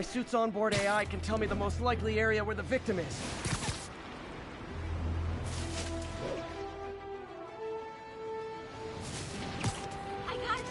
my suit's onboard AI can tell me the most likely area where the victim is. I got it.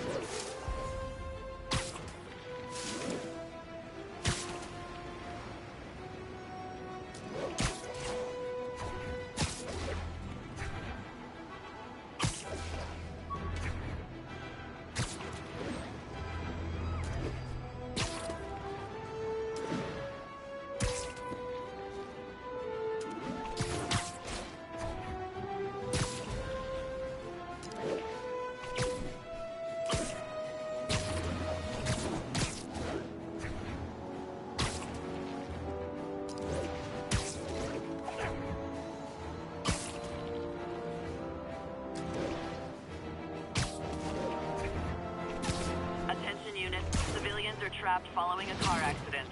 Trapped following a car accident.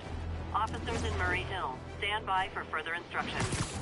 Officers in Murray Hill, stand by for further instructions.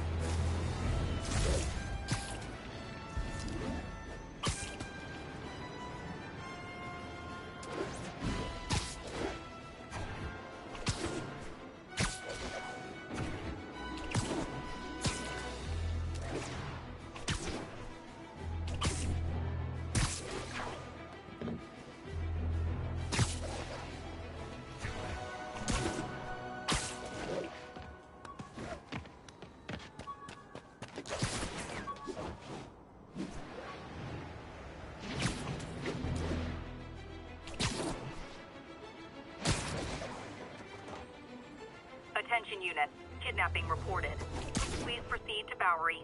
Attention units, kidnapping reported. Please proceed to Bowery.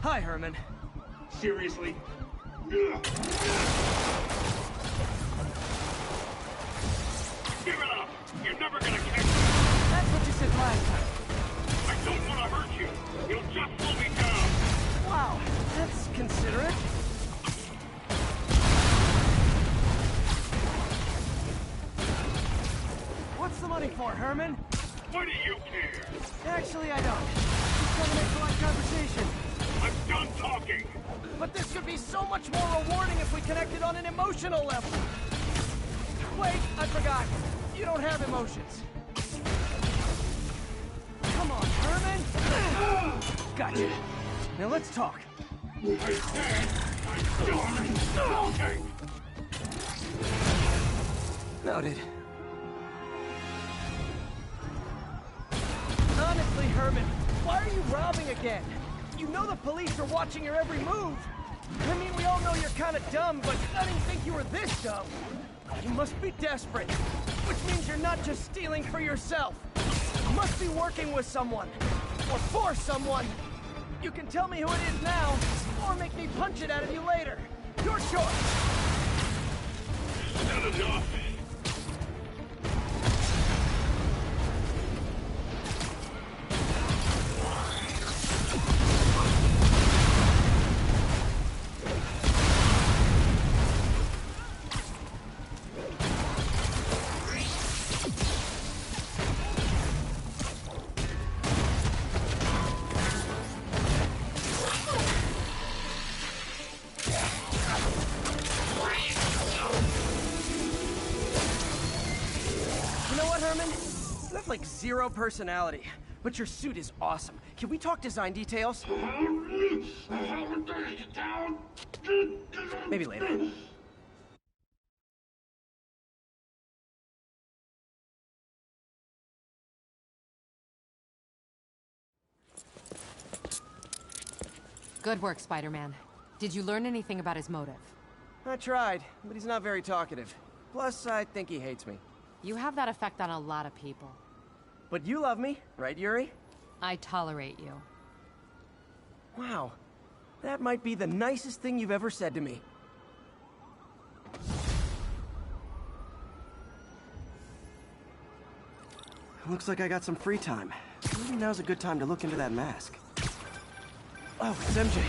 Hi, Herman. Seriously? Give it up! You're never gonna catch me! That's what you said last time. I don't want to hurt you! You'll just slow me down! Wow, that's considerate. What's the money for, Herman? What do you care? Actually, I don't. Just trying to make polite conversation. I'm done talking! But this could be so much more rewarding if we connected on an emotional level. Wait, I forgot. You don't have emotions. Come on, Herman. Gotcha. Now let's talk. I said I'm done talking! Noted. Honestly, Herman, why are you robbing again? You know the police are watching your every move. I mean, we all know you're kind of dumb, but I didn't think you were this dumb. You must be desperate, which means you're not just stealing for yourself. You must be working with someone, or for someone. You can tell me who it is now, or make me punch it out of you later. Your choice. Is that enough? Like zero personality, but your suit is awesome. Can we talk design details? Maybe later. Good work, Spider-Man. Did you learn anything about his motive? I tried, but he's not very talkative. Plus, I think he hates me. You have that effect on a lot of people. But you love me, right, Yuri? I tolerate you. Wow. That might be the nicest thing you've ever said to me. Looks like I got some free time. Maybe now's a good time to look into that mask. Oh, it's MJ.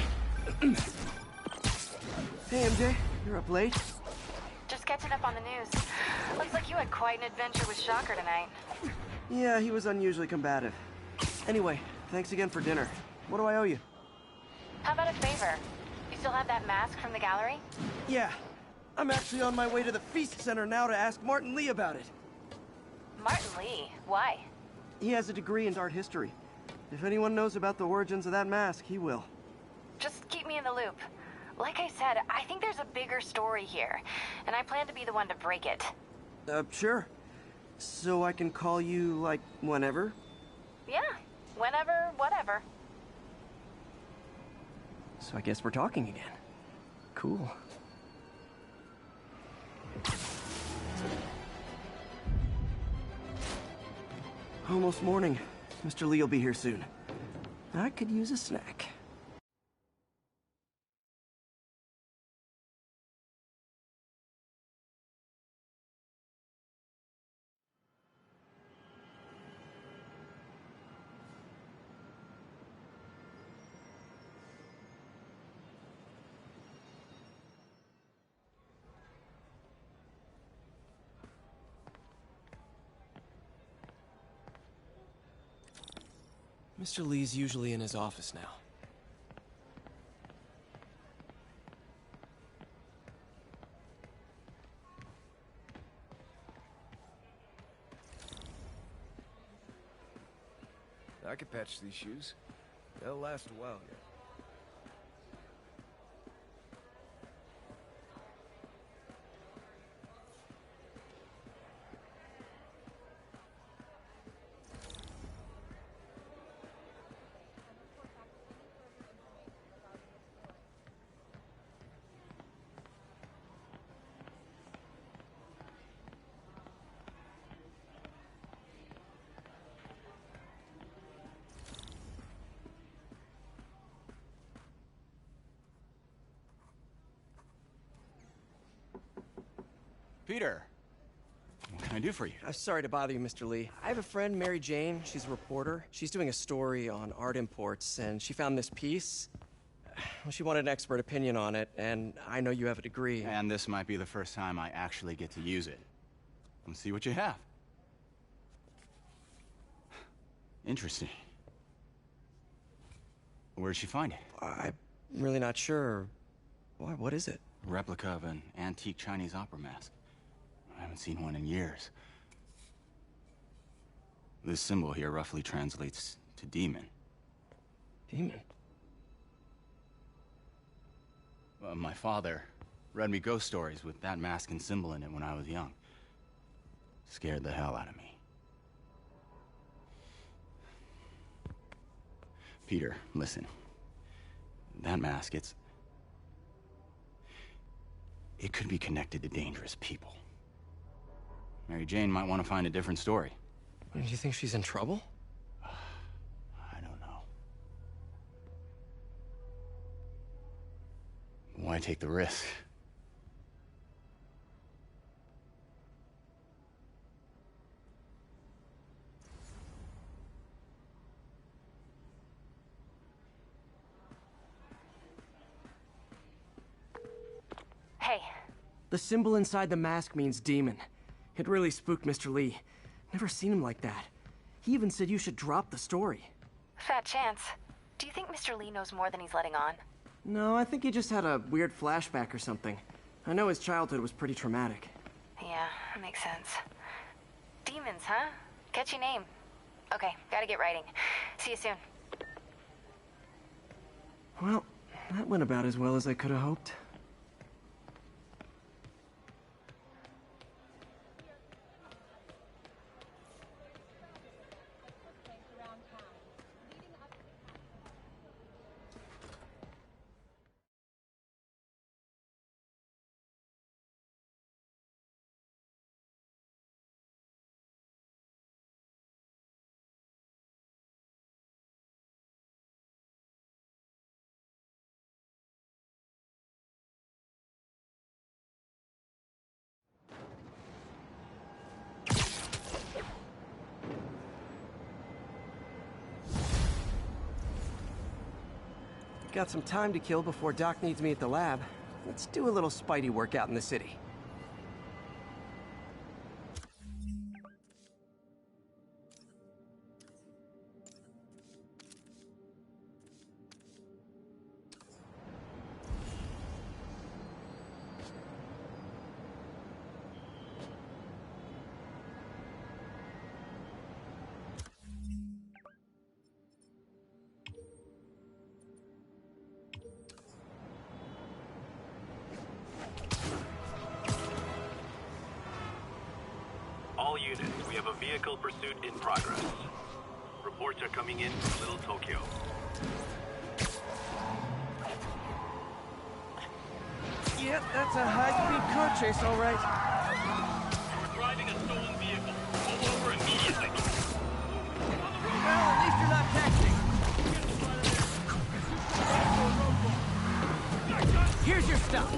Hey, MJ. You're up late? Just catching up on the news. Looks like you had quite an adventure with Shocker tonight. Yeah, he was unusually combative. Anyway, thanks again for dinner. What do I owe you? How about a favor? You still have that mask from the gallery? Yeah. I'm actually on my way to the Feast Center now to ask Martin Lee about it. Martin Lee? Why? He has a degree in art history. If anyone knows about the origins of that mask, he will. Just keep me in the loop. Like I said, I think there's a bigger story here, and I plan to be the one to break it. Sure. So I can call you, like, whenever? Yeah, whenever, whatever. So I guess we're talking again. Cool. Almost morning. Mr. Lee will be here soon. I could use a snack. Mr. Lee's usually in his office now. I could patch these shoes. They'll last a while yet. Peter, what can I do for you? Sorry to bother you, Mr. Lee. I have a friend, Mary Jane. She's a reporter. She's doing a story on art imports, and she found this piece. Well, she wanted an expert opinion on it, and I know you have a degree. And this might be the first time I actually get to use it. Let's see what you have. Interesting. Where'd she find it? I'm really not sure. What is it? A replica of an antique Chinese opera mask. I haven't seen one in years. This symbol here roughly translates to demon. Demon? My father read me ghost stories with that mask and symbol in it when I was young. Scared the hell out of me. Peter, listen. That mask, it could be connected to dangerous people. Mary Jane might want to find a different story. Do you think she's in trouble? I don't know. Why take the risk? Hey, The symbol inside the mask means demon. It really spooked Mr. Lee. Never seen him like that. He even said you should drop the story. fat chance. Do you think Mr. Lee knows more than he's letting on? No, I think he just had a weird flashback or something. I know his childhood was pretty traumatic. Yeah, that makes sense. Demons, huh? Catchy name. Okay, gotta get writing. See you soon. Well, that went about as well as I could have hoped. Got some time to kill before Doc needs me at the lab. Let's do a little Spidey workout in the city. All units, we have a vehicle pursuit in progress. Reports are coming in from Little Tokyo. Yep, that's a high-speed car chase, all right. You're driving a stolen vehicle. Pull over immediately. Well, at least you're not texting. Here's your stuff.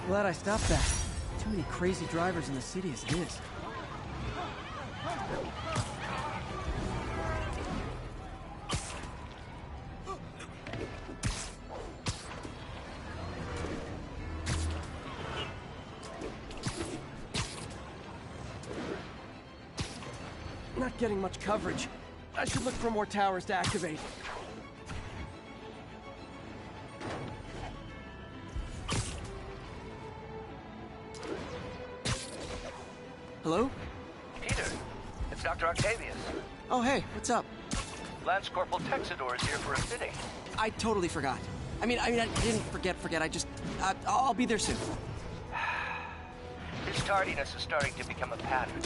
Glad I stopped that. Too many crazy drivers in the city as it is. Not getting much coverage. I should look for more towers to activate. Hello? Peter, it's Dr. Octavius. Oh, hey, what's up? Lance Corporal Texador is here for a fitting. I totally forgot. I mean, I didn't forget. I just, I'll be there soon. His tardiness is starting to become a pattern.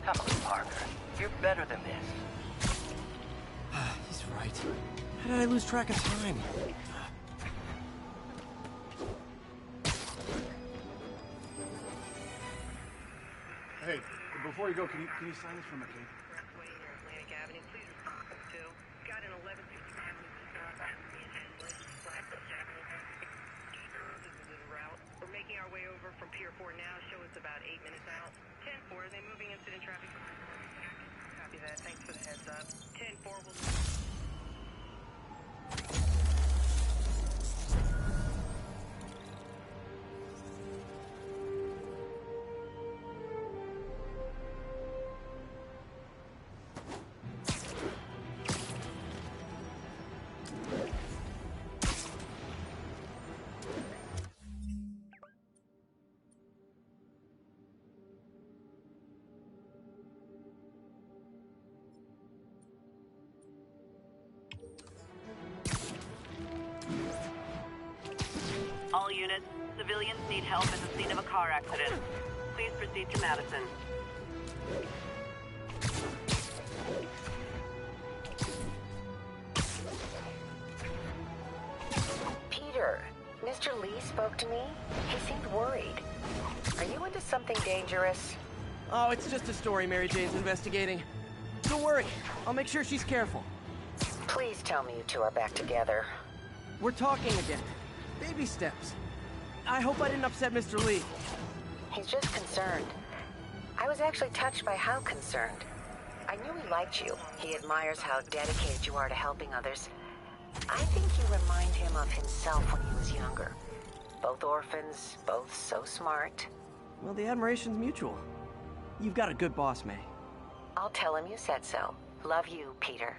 Come on, Parker. You're better than this. He's right. How did I lose track of time? Hey, before you go, can you sign this for McCabe? We're making our way over from Pier 4 now. Show us about 8 minutes out. 10-4, they moving incident traffic. Copy that. Thanks for the heads up. 10-4 will... All units, civilians need help at the scene of a car accident. Please proceed to Madison. Peter, Mr. Lee spoke to me. He seemed worried. Are you into something dangerous? Oh, it's just a story Mary Jane's investigating. Don't worry, I'll make sure she's careful. Please tell me you two are back together. We're talking again. Baby steps. I hope I didn't upset Mr. Lee. He's just concerned. I was actually touched by how concerned. I knew he liked you. He admires how dedicated you are to helping others. I think you remind him of himself when he was younger. Both orphans, both so smart. Well, the admiration's mutual. You've got a good boss, May. I'll tell him you said so. Love you, Peter.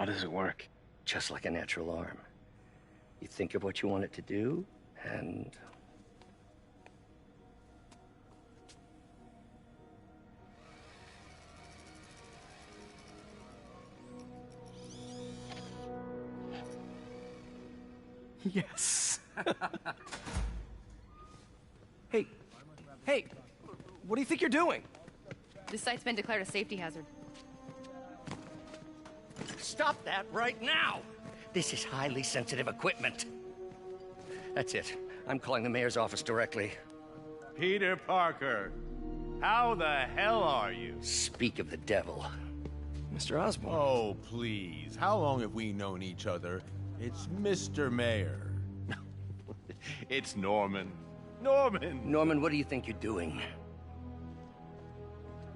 How does it work? Just like a natural arm. You think of what you want it to do, and... Yes. Hey, what do you think you're doing? This site's been declared a safety hazard. Stop that right now! This is highly sensitive equipment. That's it. I'm calling the mayor's office directly. Peter Parker, how the hell are you? Speak of the devil. Mr. Osborn. Oh, please. How long have we known each other? It's Mr. Mayor. It's Norman. Norman, what do you think you're doing?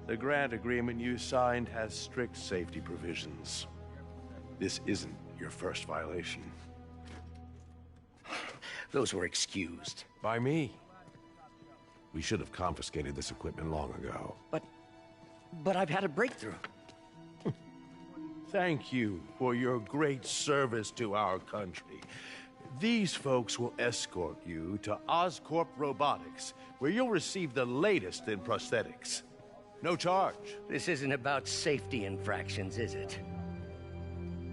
The grant agreement you signed has strict safety provisions. This isn't your first violation. Those were excused. By me. We should have confiscated this equipment long ago. But I've had a breakthrough. Thank you for your great service to our country. These folks will escort you to Oscorp Robotics, where you'll receive the latest in prosthetics. No charge. This isn't about safety infractions, is it?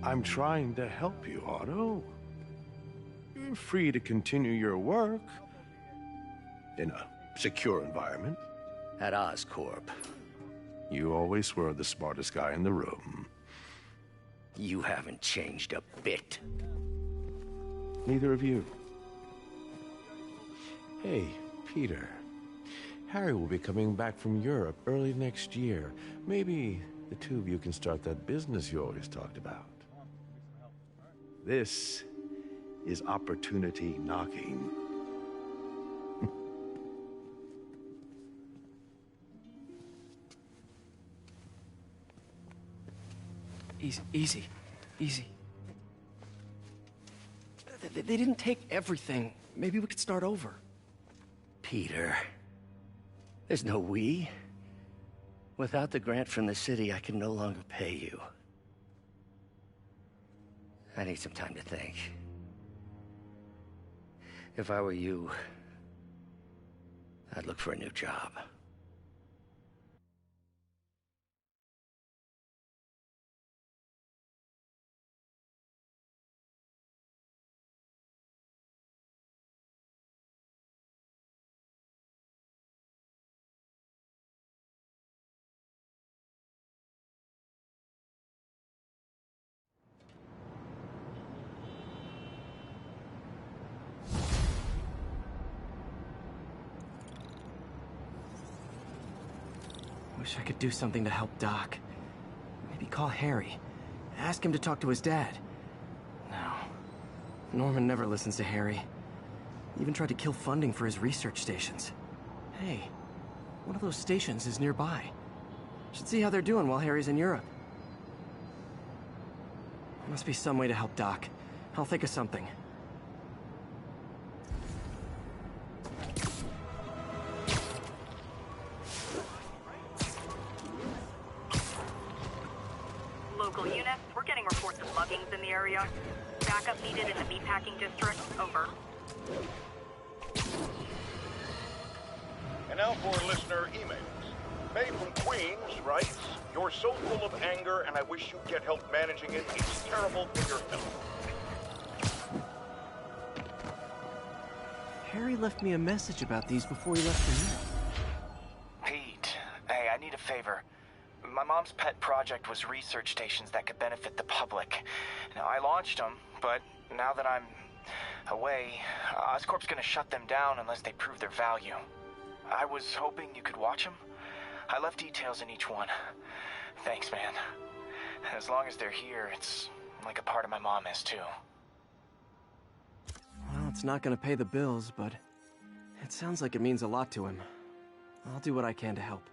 I'm trying to help you, Otto. You're free to continue your work in a secure environment. At Oscorp. You always were the smartest guy in the room. You haven't changed a bit. Neither of you. Hey, Peter. Harry will be coming back from Europe early next year. Maybe the two of you can start that business you always talked about. This is opportunity knocking. Easy. They didn't take everything. Maybe we could start over. Peter, there's no we. Without the grant from the city, I can no longer pay you. I need some time to think. If I were you, I'd look for a new job. Wish I could do something to help Doc. Maybe call Harry. Ask him to talk to his dad. No. Norman never listens to Harry. He even tried to kill funding for his research stations. Hey, one of those stations is nearby. Should see how they're doing while Harry's in Europe. There must be some way to help Doc. I'll think of something. Local units, we're getting reports of muggings in the area. Backup needed in the meatpacking district. Over. And now for listener emails. May from Queens writes, "You're so full of anger and I wish you'd get help managing it. It's terrible for your health." Harry left me a message about these before he left for Europe. Pete, hey, I need a favor. My mom's pet project was research stations that could benefit the public. Now, I launched them, but now that I'm away, Oscorp's gonna shut them down unless they prove their value. I was hoping you could watch them. I left details in each one. Thanks, man. As long as they're here, it's like a part of my mom is, too. Well, it's not gonna pay the bills, but it sounds like it means a lot to him. I'll do what I can to help.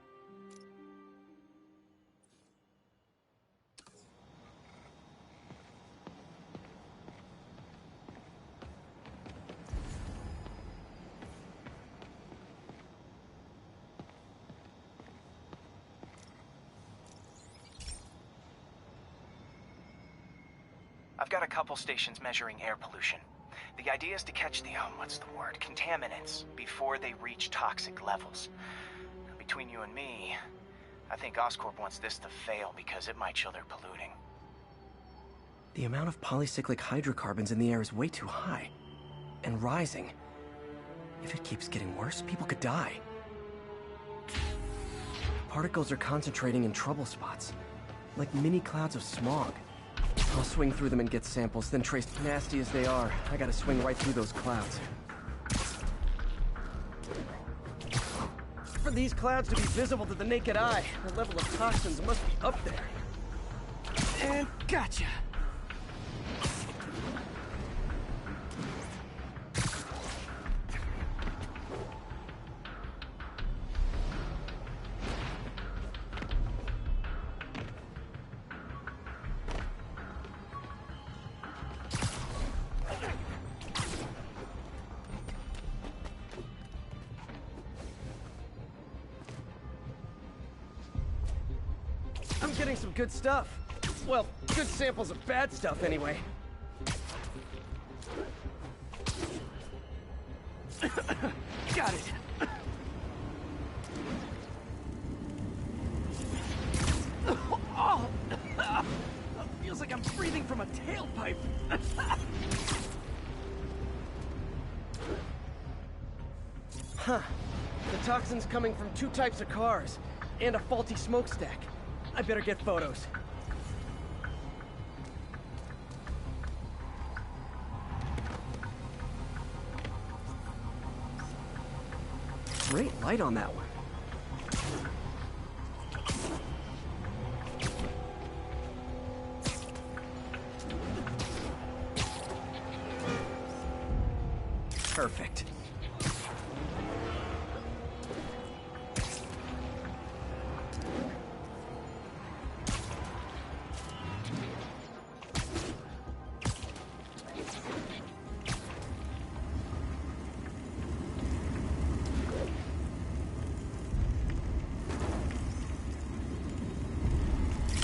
I've got a couple stations measuring air pollution. The idea is to catch the, contaminants before they reach toxic levels. Between you and me, I think Oscorp wants this to fail because it might show they're polluting. The amount of polycyclic hydrocarbons in the air is way too high. And rising. If it keeps getting worse, people could die. Particles are concentrating in trouble spots, like mini clouds of smog. I'll swing through them and get samples, then trace. Nasty as they are, I gotta swing right through those clouds. For these clouds to be visible to the naked eye, the level of toxins must be up there. And gotcha! I'm getting some good stuff. Well, good samples of bad stuff, anyway. Got it. Oh, feels like I'm breathing from a tailpipe. Huh. The toxin's coming from 2 types of cars, and a faulty smokestack. I better get photos. Great light on that one. Perfect.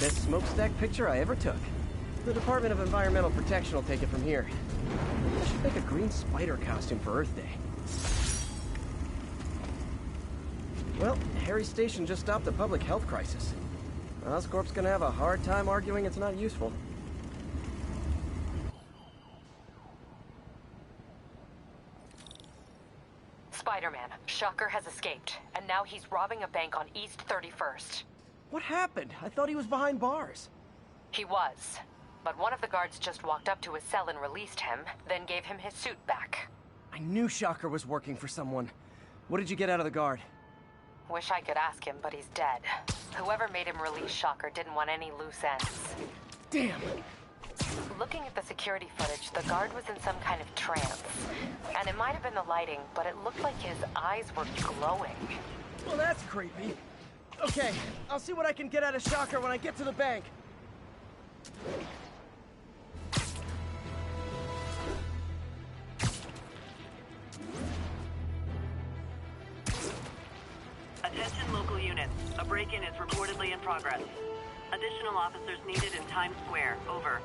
Best smokestack picture I ever took. The Department of Environmental Protection will take it from here. I should make a green spider costume for Earth Day. Well, Harry Station just stopped a public health crisis. Oscorp's gonna have a hard time arguing it's not useful. Spider-Man, Shocker has escaped, and now he's robbing a bank on East 31st. What happened? I thought he was behind bars. He was, but one of the guards just walked up to his cell and released him, then gave him his suit back. I knew Shocker was working for someone. What did you get out of the guard? Wish I could ask him, but he's dead. Whoever made him release Shocker didn't want any loose ends. Damn! Looking at the security footage, the guard was in some kind of trance. And it might have been the lighting, but it looked like his eyes were glowing. Well, that's creepy. Okay, I'll see what I can get out of Shocker when I get to the bank. Attention local units. A break-in is reportedly in progress. Additional officers needed in Times Square. Over.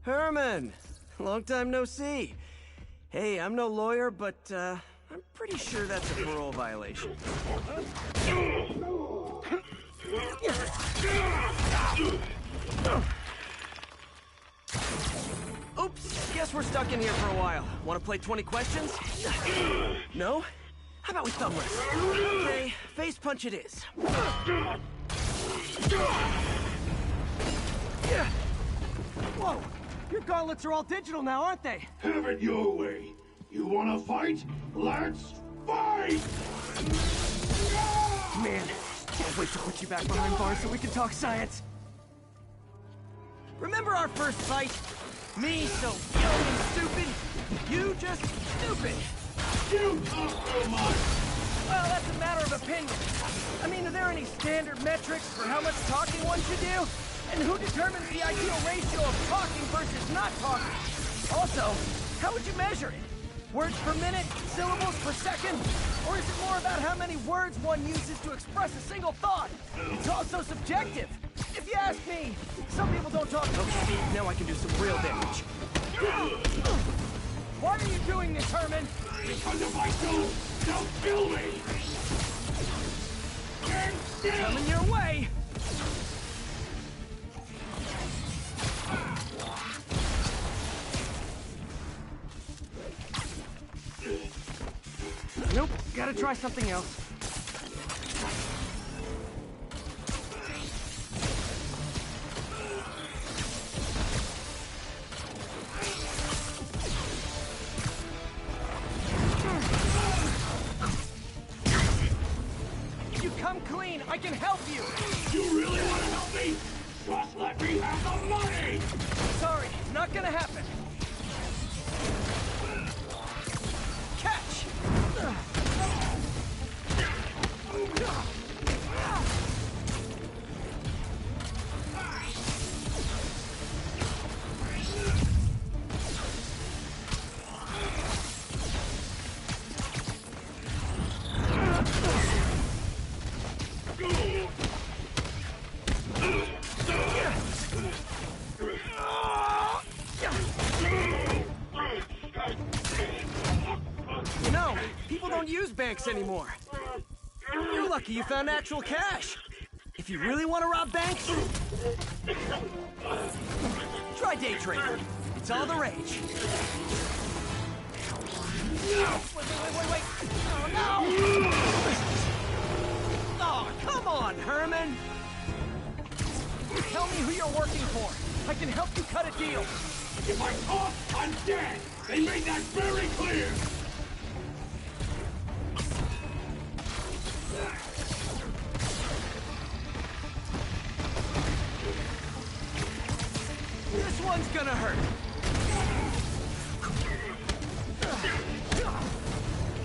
Herman! Long time no see. Hey, I'm no lawyer, but, I'm pretty sure that's a parole violation. Oops, guess we're stuck in here for a while. Want to play 20 questions? No? How about we thumb wrestle? Okay, face punch it is. Whoa! Your gauntlets are all digital now, aren't they? Have it your way. You wanna fight? Let's fight! Man, can't wait to put you back behind bars so we can talk science. Remember our first fight? Me so young and stupid, you just stupid. You talk too much! Well, that's a matter of opinion. I mean, are there any standard metrics for how much talking one should do? And who determines the ideal ratio of talking versus not talking? Also, how would you measure it? Words per minute? Syllables per second? Or is it more about how many words one uses to express a single thought? It's also subjective. If you ask me, some people don't talk. Okay, now I can do some real damage. Why are you doing this, Herman? Because if I don't, they'll kill me! Coming your way! Nope, gotta try something else. You come clean, I can help you! You really want to help me? Just let me have the money! Sorry, not gonna happen. Catch! You know, people don't use banks anymore. You're lucky you found actual cash. If you really want to rob banks, try day trading. It's all the rage. Wait. Oh, no! Oh, come on, Herman! Tell me who you're working for. I can help you cut a deal. If I talk, I'm dead! They made that very clear! This one's gonna hurt.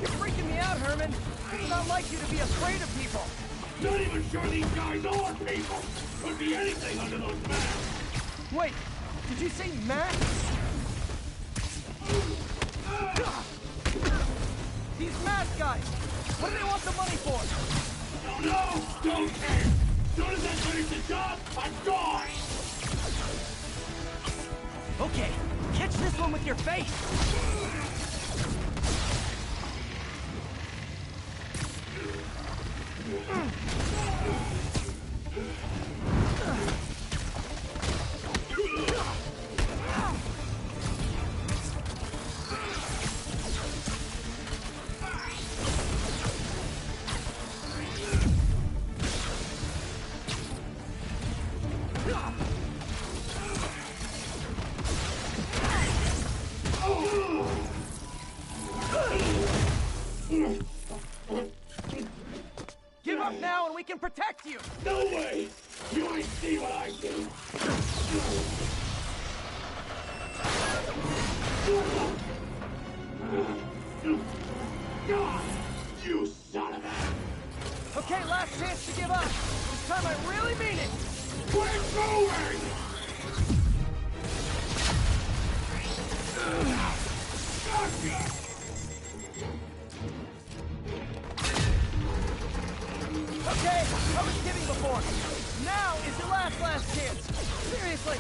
You're freaking me out, Herman. It's not like you to be afraid of people. Not even sure these guys are people! Could be anything under those masks! Wait, did you say masks? These mask guys! What do they want the money for? Don't know! Don't care! As soon as I finish the job, I'm gone! Okay, catch this one with your face! Give up now and we can protect you! No way! You ain't see what I do! God! You son of a... Okay, last chance to give up. This time I really mean it! We're going! Okay, I was kidding before. Now is your last chance. Seriously.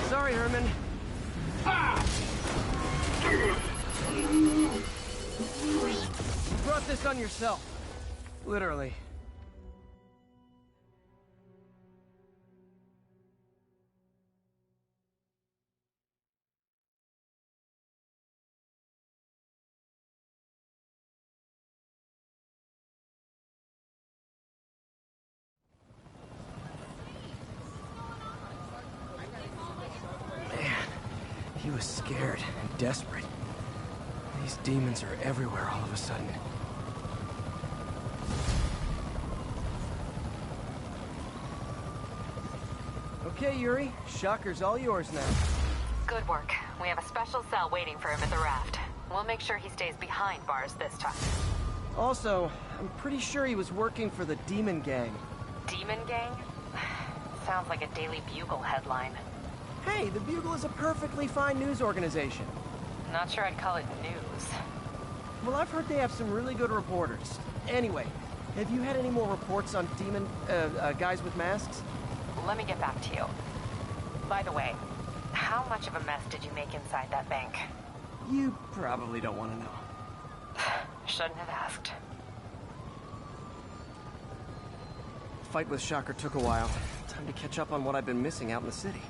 Sorry, Herman. Ah! on yourself. Literally. He was scared and desperate. These demons are everywhere all of a sudden. Okay, Yuri. Shocker's all yours now. Good work. We have a special cell waiting for him at the raft. We'll make sure he stays behind bars this time. Also, I'm pretty sure he was working for the Demon Gang. Demon Gang? Sounds like a Daily Bugle headline. Hey, the Bugle is a perfectly fine news organization. Not sure I'd call it news. Well, I've heard they have some really good reporters. Anyway, have you had any more reports on demon, guys with masks? Let me get back to you. By the way, how much of a mess did you make inside that bank? You probably don't want to know. Shouldn't have asked. The fight with Shocker took a while. Time to catch up on what I've been missing out in the city.